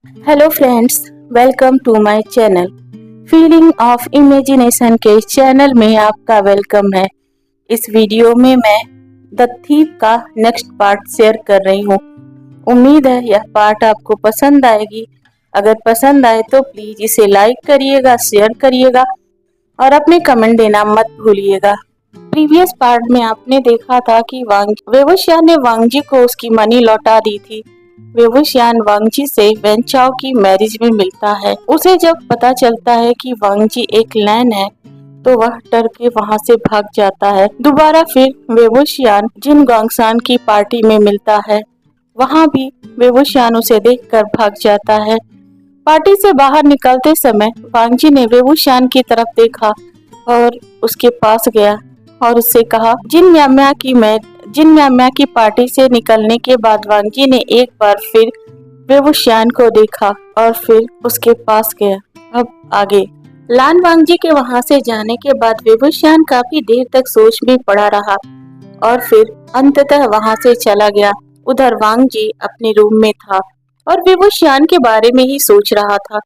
Hello friends, welcome to my channel. Feeling of imagination के channel में आपका welcome है। इस वीडियो में मैं द थीव का नेक्स्ट पार्ट शेयर कर रही हूँ। उम्मीद है यह पार्ट आपको पसंद आएगी। अगर पसंद आए तो प्लीज इसे लाइक करिएगा, शेयर करिएगा और अपने कमेंट देना मत भूलिएगा। प्रीवियस पार्ट में आपने देखा था कि वेवुशिया ने वांगजी को उसकी मनी लौटा दी थी। वेवुशियान वांगजी से वेनचाओ की मैरिज में मिलता है। उसे जब पता चलता है कि वांगजी एक लैन है तो वह डर के वहाँ से भाग जाता है। दोबारा फिर वेवुशियान जिन गोंगसान की पार्टी में मिलता है, वहाँ भी वेवुशियान उसे देखकर भाग जाता है। पार्टी से बाहर निकलते समय वांगजी ने वेवुशियान की तरफ देखा और उसके पास गया और उससे कहा, जिन म्याम्या की पार्टी से निकलने के बाद वांगजी ने एक बार फिर वेवुशियान को देखा और फिर उसके पास गया। अब आगे लान वांगजी के वहां से जाने के बाद वेवुशियान काफी देर तक सोच में पड़ा रहा और फिर अंततः वहां से चला गया। उधर वांगजी अपने रूम में था और वेवुशियान के बारे में ही सोच रहा था।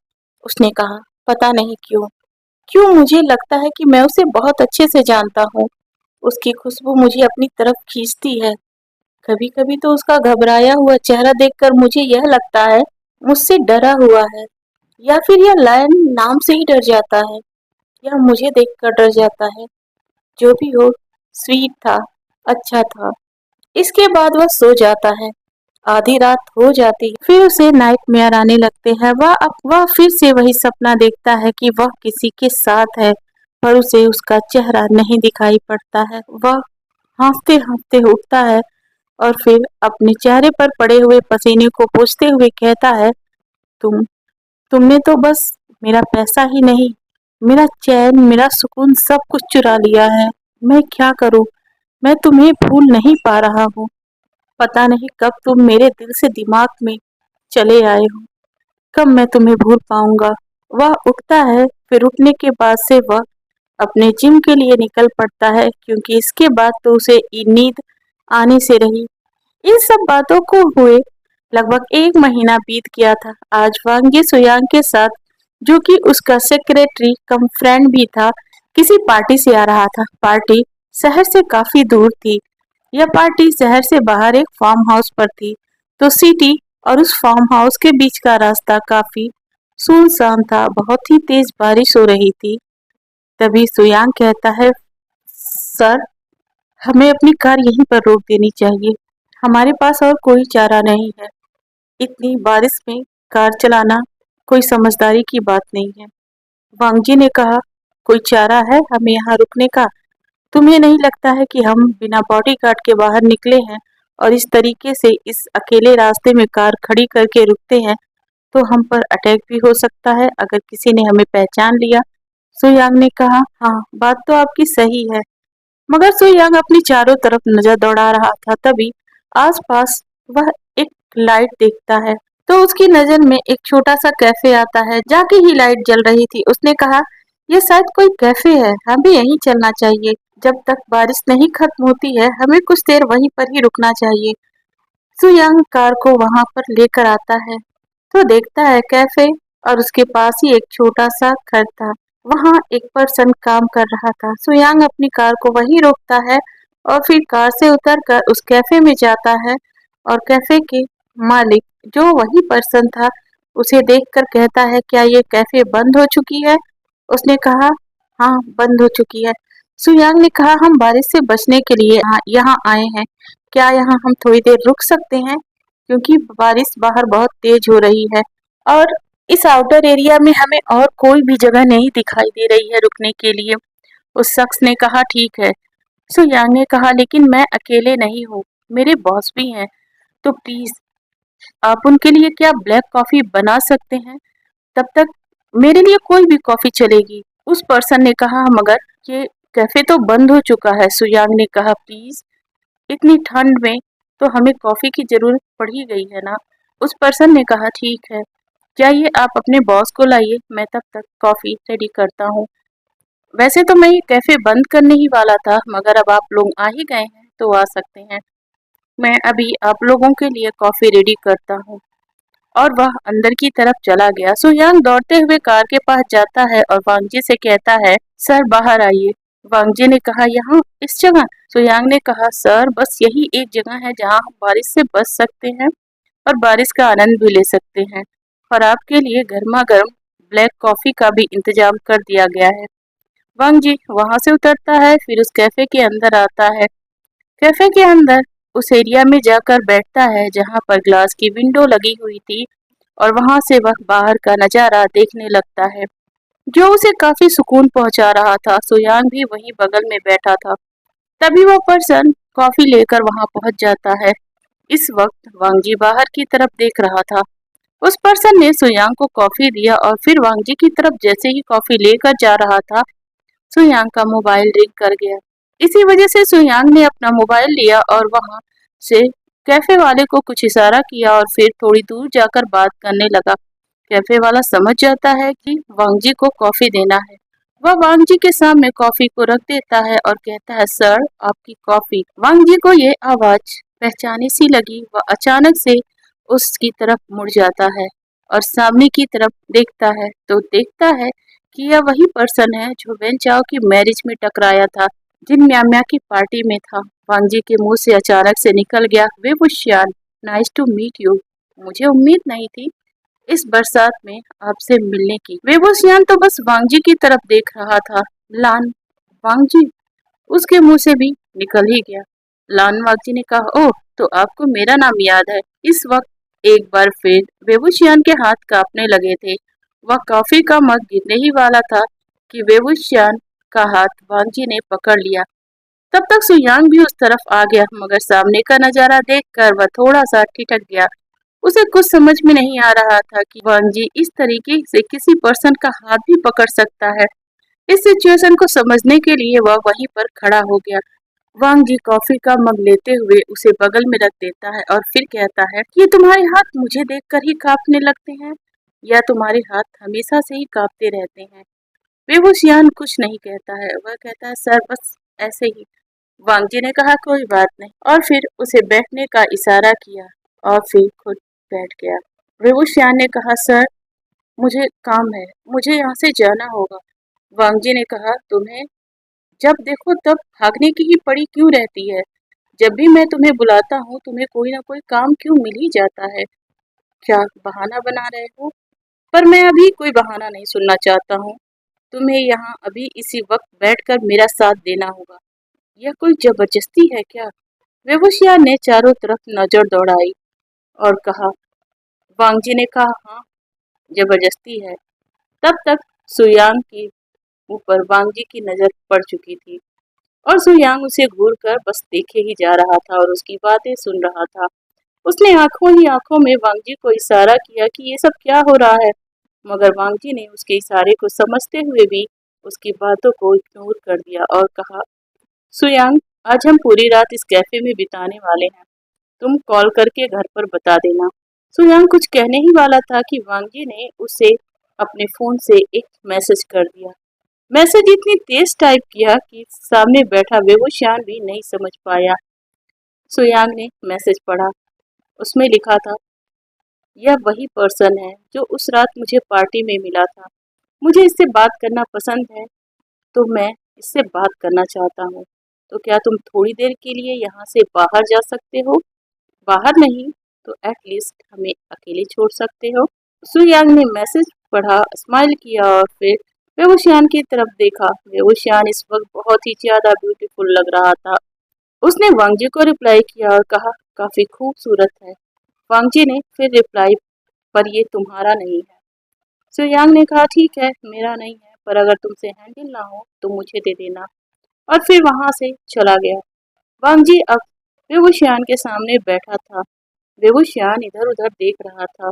उसने कहा, पता नहीं क्यों क्यों मुझे लगता है कि मैं उसे बहुत अच्छे से जानता हूँ। उसकी खुशबू मुझे अपनी तरफ खींचती है। कभी कभी तो उसका घबराया हुआ चेहरा देखकर मुझे यह लगता है मुझसे डरा हुआ है, या फिर यह लायन नाम से ही डर जाता है, या मुझे देखकर डर जाता है। जो भी हो, स्वीट था, अच्छा था। इसके बाद वह सो जाता है। आधी रात हो जाती है, फिर उसे नाइटमेयर आने लगते हैं। वह फिर से वही सपना देखता है कि वह किसी के साथ है, पर उसे उसका चेहरा नहीं दिखाई पड़ता है। वह हाँफते हाँफते उठता है और फिर अपने चेहरे पर पड़े हुए पसीने को पोंछते हुए कहता है, तुम तुमने तो बस मेरा पैसा ही नहीं, मेरा चैन, मेरा सुकून सब कुछ चुरा लिया है। मैं क्या करूं? मैं तुम्हें भूल नहीं पा रहा हूँ। पता नहीं कब तुम मेरे दिल से दिमाग में चले आए हो, कब मैं तुम्हें भूल पाऊंगा। वह उठता है, फिर उठने के बाद से वह अपने जिम के लिए निकल पड़ता है, क्योंकि इसके बाद तो उसे नींद आने से रही। इन सब बातों को हुए लगभग 1 महीना बीत गया था। आज वांग सुयांग के साथ, जो कि उसका सेक्रेटरी कम फ्रेंड भी था, किसी पार्टी से आ रहा था। पार्टी शहर से काफी दूर थी। यह पार्टी शहर से बाहर एक फार्म हाउस पर थी, तो सिटी और उस फार्म हाउस के बीच का रास्ता काफी सुनसान था। बहुत ही तेज बारिश हो रही थी। तभी सुयांग कहता है, सर, हमें अपनी कार यहीं पर रोक देनी चाहिए। हमारे पास और कोई चारा नहीं है। इतनी बारिश में कार चलाना कोई समझदारी की बात नहीं है। वांगजी ने कहा, कोई चारा है हमें यहाँ रुकने का? तुम्हें नहीं लगता है कि हम बिना बॉडीगार्ड के बाहर निकले हैं और इस तरीके से इस अकेले रास्ते में कार खड़ी करके रुकते हैं तो हम पर अटैक भी हो सकता है अगर किसी ने हमें पहचान लिया? सुयांग ने कहा, हाँ, बात तो आपकी सही है। मगर सुयांग अपनी चारों तरफ नजर दौड़ा रहा था। तभी आसपास वह एक लाइट देखता है, तो उसकी नजर में एक छोटा सा कैफे आता है। जाके ही लाइट जल रही थी। उसने कहा, यह शायद कोई कैफे है, हमें यहीं चलना चाहिए। जब तक बारिश नहीं खत्म होती है हमें कुछ देर वहीं पर ही रुकना चाहिए। सुयांग कार को वहां पर लेकर आता है तो देखता है कैफे और उसके पास ही एक छोटा सा घर था। वहां एक पर्सन काम कर रहा था। सुयांग अपनी कार को वहीं रोकता है और फिर कार से उतरकर उस कैफे में जाता है और कैफे के मालिक, जो वही पर्सन था, उसे देखकर कहता है, क्या ये कैफे बंद हो चुकी है? उसने कहा, हाँ, बंद हो चुकी है। सुयांग ने कहा, हम बारिश से बचने के लिए यहाँ आए हैं। क्या यहाँ हम थोड़ी देर रुक सकते हैं? क्योंकि बारिश बाहर बहुत तेज हो रही है और इस आउटर एरिया में हमें और कोई भी जगह नहीं दिखाई दे रही है रुकने के लिए। उस शख्स ने कहा, ठीक है। सुयांग ने कहा, लेकिन मैं अकेले नहीं हूँ, मेरे बॉस भी हैं, तो प्लीज आप उनके लिए क्या ब्लैक कॉफी बना सकते हैं? तब तक मेरे लिए कोई भी कॉफी चलेगी। उस पर्सन ने कहा, मगर ये कैफे तो बंद हो चुका है। सुयांग ने कहा, प्लीज, इतनी ठंड में तो हमें कॉफी की जरूरत पड़ ही गई है ना। उस पर्सन ने कहा, ठीक है, जाइए आप अपने बॉस को लाइए, मैं तब तक कॉफी रेडी करता हूँ। वैसे तो मैं ये कैफे बंद करने ही वाला था, मगर अब आप लोग आ ही गए हैं तो आ सकते हैं। मैं अभी आप लोगों के लिए कॉफी रेडी करता हूँ। और वह अंदर की तरफ चला गया। सुयांग दौड़ते हुए कार के पास जाता है और वांगजी से कहता है, सर बाहर आइए। वांगजी ने कहा, यहाँ इस जगह? सुयांग ने कहा, सर बस यही एक जगह है जहाँ हम बारिश से बच सकते हैं और बारिश का आनंद भी ले सकते हैं, और आपके लिए गर्मा गर्म ब्लैक कॉफी का भी इंतजाम कर दिया गया है। वांगजी वहां से उतरता है, फिर उस कैफे के अंदर आता है। कैफे के अंदर उस एरिया में जाकर बैठता है जहां पर ग्लास की विंडो लगी हुई थी, और वहां से वह बाहर का नजारा देखने लगता है जो उसे काफी सुकून पहुंचा रहा था। सुयांग भी वहीं बगल में बैठा था। तभी वो पर्सन कॉफी लेकर वहां पहुंच जाता है। इस वक्त वांगजी बाहर की तरफ देख रहा था। उस पर्सन ने सुयांग को कॉफी दिया और फिर वांगजी की तरफ जैसे ही कॉफी लेकर जा रहा था, सुयांग का मोबाइल रिंग कर गया। इसी वजह से सुयांग ने अपना मोबाइल लिया और वहां से कैफे वाले को कुछ इशारा किया और फिर थोड़ी दूर जाकर बात करने लगा। कैफे वाला समझ जाता है कि वांगजी को कॉफी देना है। वह वांगजी के सामने कॉफी को रख देता है और कहता है, सर आपकी कॉफी। वांगजी को ये आवाज पहचानी सी लगी। वह अचानक से उसकी तरफ मुड़ जाता है और सामने की तरफ देखता है तो देखता है कि यह वही पर्सन है जो वेन चाओ की मैरिज में टकराया था, जिन म्याम्या की पार्टी में था। वांगजी के मुंह से अचानक से निकल गया, वे वुशियान, नाइस टू मीट यू। मुझे उम्मीद नहीं थी इस बरसात में आपसे मिलने की। वे वुशियान तो बस वांगजी की तरफ देख रहा था। लान वांगजी उसके मुंह से भी निकल ही गया। लान वांगजी ने कहा, ओह तो आपको मेरा नाम याद है। इस वक्त एक बार फिर वेवुशियान के हाथ कांपने लगे थे। वह कॉफी का मग गिरने ही वाला था कि वेवुशियान का हाथ वांगजी ने पकड़ लिया। तब तक सुयांग भी उस तरफ आ गया, मगर सामने का नजारा देखकर वह थोड़ा सा ठिठक गया। उसे कुछ समझ में नहीं आ रहा था कि वांगजी इस तरीके से किसी पर्सन का हाथ भी पकड़ सकता है। इस सिचुएशन को समझने के लिए वह वहीं पर खड़ा हो गया। वांगजी कॉफी का मग लेते हुए उसे बगल में रख देता है और फिर कहता है, ये तुम्हारे हाथ मुझे देखकर ही कांपने लगते हैं या तुम्हारे हाथ हमेशा से ही कांपते रहते हैं? बेहोशियान कुछ नहीं कहता है। वह कहता है, सर बस ऐसे ही। वांगजी ने कहा, कोई बात नहीं, और फिर उसे बैठने का इशारा किया और फिर खुद बैठ गया। बेहोशियान ने कहा, सर मुझे काम है, मुझे यहाँ से जाना होगा। वांगजी ने कहा, तुम्हें जब देखो तब भागने की ही पड़ी क्यों रहती है? जब भी मैं तुम्हें बुलाता हूँ तुम्हें कोई ना कोई काम क्यों मिल ही जाता है? क्या बहाना बना रहे हो? पर मैं अभी कोई बहाना नहीं सुनना चाहता हूँ। तुम्हें यहाँ अभी इसी वक्त बैठकर मेरा साथ देना होगा। यह कोई जबरदस्ती है क्या? वेवुशिया ने चारों तरफ नजर दौड़ाई और कहा। वांगजी ने कहा, हाँ जबरदस्ती है। तब तक सुयांग के ऊपर वांगजी की नजर पड़ चुकी थी और सुयांग उसे घूर कर बस देखे ही जा रहा था और उसकी बातें सुन रहा था। उसने आंखों ही आंखों में वांगजी को इशारा किया कि ये सब क्या हो रहा है, मगर वांगजी ने उसके इशारे को समझते हुए भी उसकी बातों को इग्नोर कर दिया और कहा, सुयांग आज हम पूरी रात इस कैफे में बिताने वाले हैं, तुम कॉल करके घर पर बता देना। सुयांग कुछ कहने ही वाला था कि वांगजी ने उसे अपने फोन से एक मैसेज कर दिया। मैसेज इतनी तेज टाइप किया कि सामने बैठा वेवुशियान भी नहीं समझ पाया। सुयांग ने मैसेज पढ़ा। उसमें लिखा था, यह वही पर्सन है जो उस रात मुझे पार्टी में मिला था। मुझे इससे बात करना पसंद है तो मैं इससे बात करना चाहता हूँ। तो क्या तुम थोड़ी देर के लिए यहाँ से बाहर जा सकते हो? बाहर नहीं तो एटलीस्ट हमें अकेले छोड़ सकते हो। सुयांग ने मैसेज पढ़ा, स्माइल किया और फिर वेवुशियान की तरफ देखा। वेवुशियान इस वक्त बहुत ही ज्यादा ब्यूटीफुल लग रहा था। उसने वांगजी को रिप्लाई किया और कहा, काफी खूबसूरत है। वांगजी ने फिर रिप्लाई, पर ये तुम्हारा नहीं है। सुयांग ने कहा, ठीक है मेरा नहीं है, पर अगर तुमसे हैंडल ना हो तो मुझे दे देना, और फिर वहां से चला गया। वांगजी अब वेवुशियान के सामने बैठा था। वेवुशियान इधर उधर देख रहा था।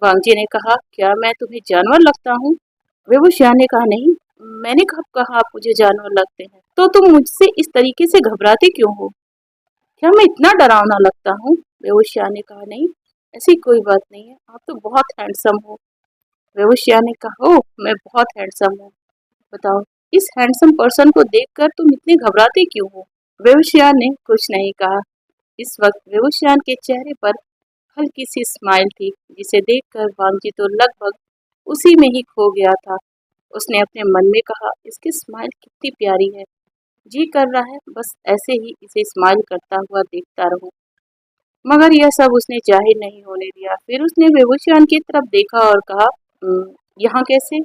वांगजी ने कहा, क्या मैं तुम्हें जानवर लगता हूँ? वेवुशियान ने कहा, नहीं, मैंने कब कहा आप मुझे जानवर लगते हैं? तो तुम मुझसे इस तरीके से घबराते क्यों हो? क्या मैं इतना डरावना लगता हूँ? वेवुशियान ने कहा, नहीं ऐसी कोई बात नहीं है, आप तो बहुत हैंडसम हो। वेवुशियान ने कहा, ओह मैं बहुत हैंडसम हूँ, बताओ इस हैंडसम पर्सन को देखकर तुम इतने घबराते क्यों हो? वेवुशियान ने कुछ नहीं कहा। इस वक्त वेवुशियान के चेहरे पर हल्की सी स्माइल थी जिसे देखकर वांगजी तो लगभग उसी में ही खो गया था। उसने अपने मन में कहा, इसकी स्माइल कितनी प्यारी है, जी कर रहा है बस ऐसे ही इसे स्माइल करता हुआ देखता रहूं। मगर यह सब उसने जाहिर नहीं होने दिया। फिर उसने बेबूशियान की तरफ देखा और कहा, यहाँ कैसे?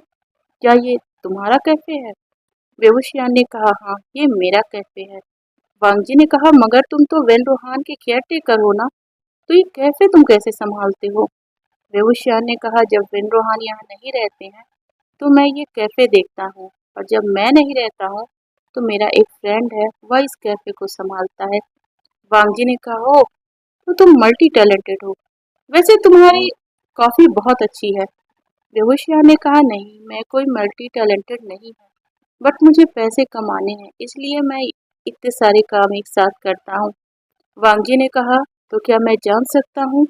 क्या ये तुम्हारा कैफे है? बेबूशियान ने कहा, हाँ ये मेरा कैफे है। वांगजी ने कहा, मगर तुम तो वेन रोहान के केयर टेकर हो ना, तो ये कैफे तुम कैसे संभालते हो? बेबूशियान ने कहा, जब वेन रोहान यहाँ नहीं रहते हैं तो मैं ये कैफे देखता हूँ, और जब मैं नहीं रहता हूँ तो मेरा एक फ्रेंड है, वह इस कैफे को संभालता है। वांगजी ने कहा, ओ तो तुम मल्टी टैलेंटेड हो। वैसे तुम्हारी कॉफी बहुत अच्छी है। बेहोशियार ने कहा, नहीं मैं कोई मल्टी टैलेंटेड नहीं हूँ, बट मुझे पैसे कमाने हैं इसलिए मैं इतने सारे काम एक साथ करता हूँ। वांगजी ने कहा, तो क्या मैं जान सकता हूँ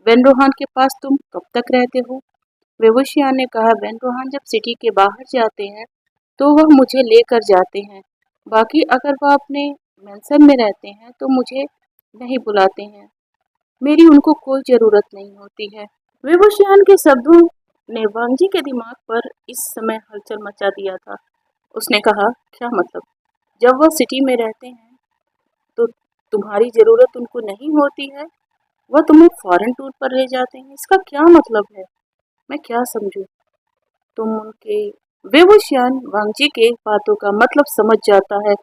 वेन रोहान के पास तुम कब तक रहते हो? बेहोशियार ने कहा, वेन रोहान जब सिटी के बाहर जाते हैं तो वह मुझे लेकर जाते हैं। बाकी अगर वह अपने मेंशन में रहते हैं तो मुझे नहीं बुलाते हैं। मेरी उनको कोई ज़रूरत नहीं होती है। विभूषियान के शब्दों ने वांगजी के दिमाग पर इस समय हलचल मचा दिया था। उसने कहा, क्या मतलब? जब वह सिटी में रहते हैं तो तुम्हारी ज़रूरत उनको नहीं होती है? वह तुम्हें फॉरेन टूर पर ले जाते हैं, इसका क्या मतलब है? मैं क्या समझूं? तुम उनके विभूषियान वांगजी के बातों का मतलब समझ जाता है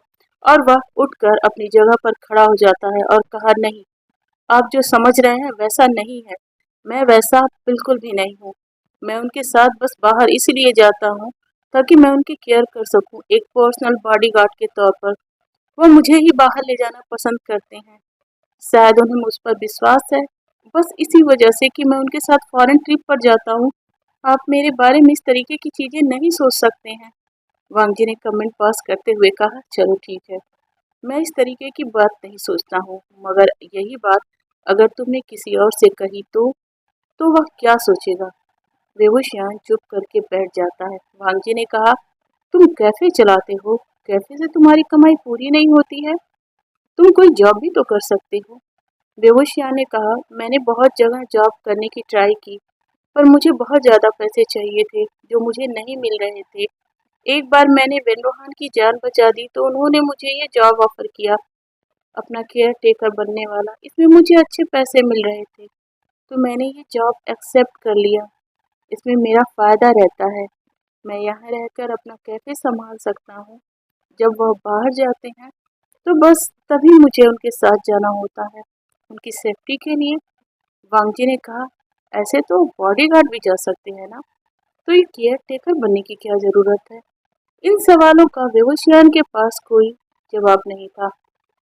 और वह उठकर अपनी जगह पर खड़ा हो जाता है और कहा, नहीं, आप जो समझ रहे हैं वैसा नहीं है। मैं वैसा बिल्कुल भी नहीं हूँ। मैं उनके साथ बस बाहर इसलिए जाता हूँ ताकि मैं उनकी केयर कर सकूँ, एक पर्सनल बॉडीगार्ड के तौर पर। वो मुझे ही बाहर ले जाना पसंद करते हैं। शायद उन्हें मुझ पर विश्वास है, बस इसी वजह से कि मैं उनके साथ फॉरेन ट्रिप पर जाता हूँ। आप मेरे बारे में इस तरीके की चीज़ें नहीं सोच सकते हैं। वांगजी ने कमेंट पास करते हुए कहा, चलो ठीक है, मैं इस तरीके की बात नहीं सोचता हूँ, मगर यही बात अगर तुमने किसी और से कही तो वह क्या सोचेगा? बेहोशियान चुप करके बैठ जाता है। वांगजी ने कहा, तुम कैफे चलाते हो, कैफे से तुम्हारी कमाई पूरी नहीं होती है? तुम कोई जॉब भी तो कर सकते हो। बेहोशियान ने कहा, मैंने बहुत जगह जॉब करने की ट्राई की, पर मुझे बहुत ज़्यादा पैसे चाहिए थे जो मुझे नहीं मिल रहे थे। एक बार मैंने वेनरोहान की जान बचा दी तो उन्होंने मुझे ये जॉब ऑफर किया, अपना केयर टेकर बनने वाला। इसमें मुझे अच्छे पैसे मिल रहे थे, तो मैंने ये जॉब एक्सेप्ट कर लिया। इसमें मेरा फ़ायदा रहता है, मैं यहाँ रहकर अपना कैफ़े संभाल सकता हूँ। जब वह बाहर जाते हैं तो बस तभी मुझे उनके साथ जाना होता है, उनकी सेफ्टी के लिए। वांगजी ने कहा, ऐसे तो बॉडीगार्ड भी जा सकते हैं ना, तो ये केयर टेकर बनने की क्या ज़रूरत है? इन सवालों का वेवोशियान के पास कोई जवाब नहीं था,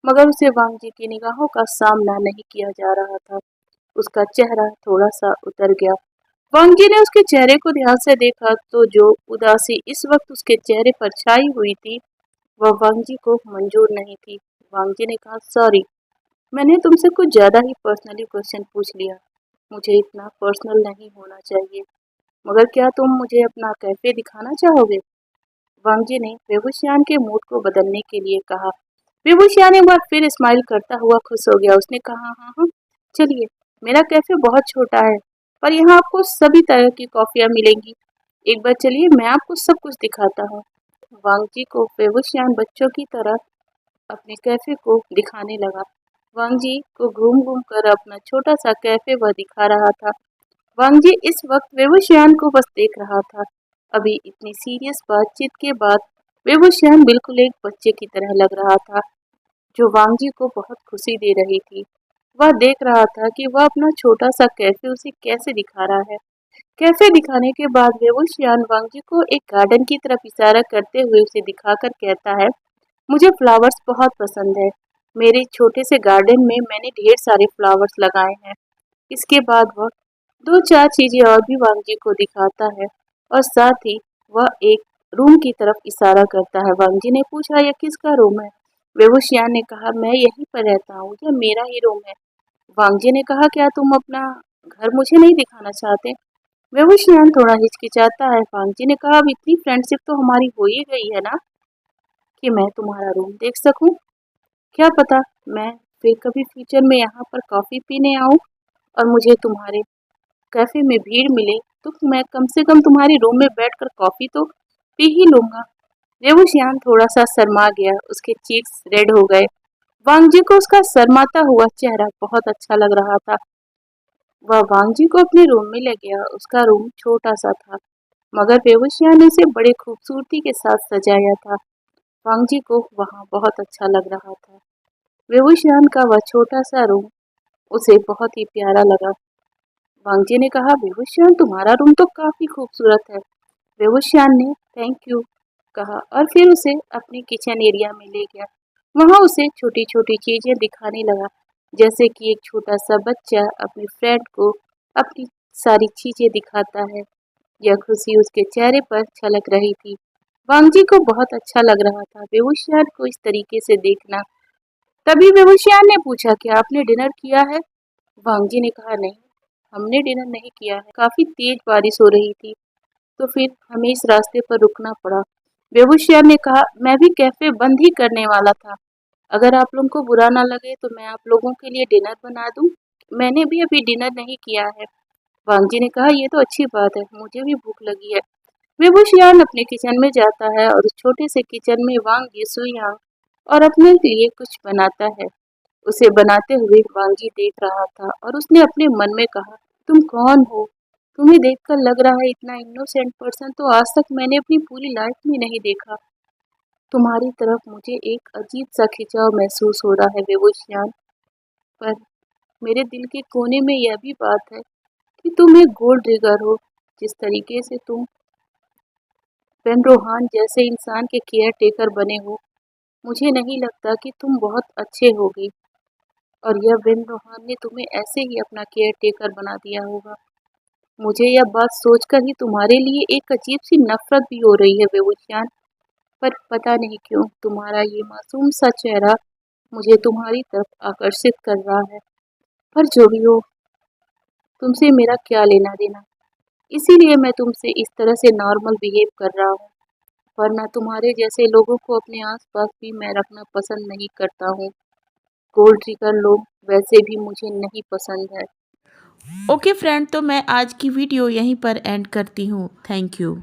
मगर उसे वांगजी की निगाहों का सामना नहीं किया जा रहा था। उसका चेहरा थोड़ा सा उतर गया। वांगजी ने उसके चेहरे को ध्यान से देखा तो जो उदासी इस वक्त उसके चेहरे पर छाई हुई थी वह वांगजी को मंजूर नहीं थी। वांगजी ने कहा, सॉरी, मैंने तुमसे कुछ ज्यादा ही पर्सनली क्वेश्चन पूछ लिया। मुझे इतना पर्सनल नहीं होना चाहिए, मगर क्या तुम मुझे अपना कैफे दिखाना चाहोगे? वांगजी ने बेबूशियान के मूड को बदलने के लिए कहा। बेबूशियान एक बार फिर स्माइल करता हुआ खुश हो गया। उसने कहा, हाँ हाँ, चलिए, मेरा कैफे बहुत छोटा है, पर यहाँ आपको सभी तरह की कॉफियाँ मिलेंगी। एक बार चलिए, मैं आपको सब कुछ दिखाता हूँ। वांगजी को बेबूशियान बच्चों की तरह अपने कैफे को दिखाने लगा। वांगजी को घूम घूम कर अपना छोटा सा कैफे वह दिखा रहा था। वांगजी इस वक्त वेवोशियान को बस देख रहा था। अभी इतनी सीरियस बातचीत के बाद वेवोशियान बिल्कुल एक बच्चे की तरह लग रहा था, जो वांगजी को बहुत खुशी दे रही थी। वह देख रहा था कि वह अपना छोटा सा कैफे उसे कैसे दिखा रहा है। कैफे दिखाने के बाद वेवोशियान वांगजी को एक गार्डन की तरफ इशारा करते हुए उसे दिखाकर कहता है, मुझे फ्लावर्स बहुत पसंद है। मेरे छोटे से गार्डन में मैंने ढेर सारे फ्लावर्स लगाए हैं। इसके बाद वह दो चार चीजें और भी वांगजी को दिखाता है और साथ ही वह एक रूम की तरफ इशारा करता है। वांगजी ने पूछा, यह किसका रूम है? वेवुशियान ने कहा, मैं यहीं पर रहता हूँ, यह मेरा ही रूम है। वांगजी ने कहा, क्या तुम अपना घर मुझे नहीं दिखाना चाहते? वेवुशियान थोड़ा हिचकिचाता है। वांगजी ने कहा, अब इतनी फ्रेंडशिप तो हमारी हो ही गई है ना, कि मैं तुम्हारा रूम देख सकूं। क्या पता मैं फिर कभी फ्यूचर में यहाँ पर कॉफी पीने आऊं और मुझे तुम्हारे कैफे में भीड़ मिले तो मैं कम से कम तुम्हारे रूम में बैठकर कॉफी तो पी ही लूंगा। रेवुशियान थोड़ा सा शर्मा गया, उसके चीक्स रेड हो गए। वांगजी को उसका शर्माता हुआ चेहरा बहुत अच्छा लग रहा था। वह वांगजी को अपने रूम में ले गया। उसका रूम छोटा सा था, मगर वेवुशियान ने उसे बड़े खूबसूरती के साथ सजाया था। वांगजी को वहाँ बहुत अच्छा लग रहा था। वेवुशियान का वह छोटा सा रूम उसे बहुत ही प्यारा लगा। वांगजी ने कहा, वेवुशियान तुम्हारा रूम तो काफी खूबसूरत है। वेवुशियान ने थैंक यू कहा और फिर उसे अपने किचन एरिया में ले गया। वहाँ उसे छोटी छोटी चीजें दिखाने लगा, जैसे कि एक छोटा सा बच्चा अपने फ्रेंड को अपनी सारी चीजें दिखाता है। यह खुशी उसके चेहरे पर छलक रही थी। वांगजी को बहुत अच्छा लग रहा था वेवुशियान को इस तरीके से देखना। तभी वेवुशियान ने पूछा, क्या आपने डिनर किया है? वांगजी ने कहा, नहीं, हमने डिनर नहीं किया है। काफी तेज बारिश हो रही थी, तो फिर हमें इस रास्ते पर रुकना पड़ा। वेबुशियर ने कहा, मैं भी कैफे बंद ही करने वाला था। अगर आप लोगों को बुरा ना लगे तो मैं आप लोगों के लिए डिनर बना दूं। मैंने भी अभी डिनर नहीं किया है। वांगजी ने कहा, ये तो अच्छी बात है, मुझे भी भूख लगी है। वेबुशियान अपने किचन में जाता है और उस छोटे से किचन में वांगी सुयांग और अपने लिए कुछ बनाता है। उसे बनाते हुए वांगी देख रहा था और उसने अपने मन में कहा, तुम कौन हो? तुम्हें देखकर लग रहा है इतना इनोसेंट पर्सन तो आज तक मैंने अपनी पूरी लाइफ में नहीं देखा। तुम्हारी तरफ मुझे एक अजीब सा खिंचाव महसूस हो रहा है वेवुशियान, पर मेरे दिल के कोने में यह भी बात है कि तुम एक गोल्ड डिगर हो। जिस तरीके से तुम बेन रोहान जैसे इंसान के केयर टेकर बने हो, मुझे नहीं लगता कि तुम बहुत अच्छे होगे, और यह बेन रोहान ने तुम्हें ऐसे ही अपना केयर टेकर बना दिया होगा। मुझे यह बात सोचकर ही तुम्हारे लिए एक अजीब सी नफरत भी हो रही है वेवुशियान, पर पता नहीं क्यों तुम्हारा ये मासूम सा चेहरा मुझे तुम्हारी तरफ आकर्षित कर रहा है। पर जो भी हो, तुमसे मेरा क्या लेना देना, इसीलिए मैं तुमसे इस तरह से नॉर्मल बिहेव कर रहा हूँ। वरना तुम्हारे जैसे लोगों को अपने आसपास भी मैं रखना पसंद नहीं करता हूँ। गोल्ड डिगर लोग वैसे भी मुझे नहीं पसंद है। ओके फ्रेंड, तो मैं आज की वीडियो यहीं पर एंड करती हूँ। Thank you.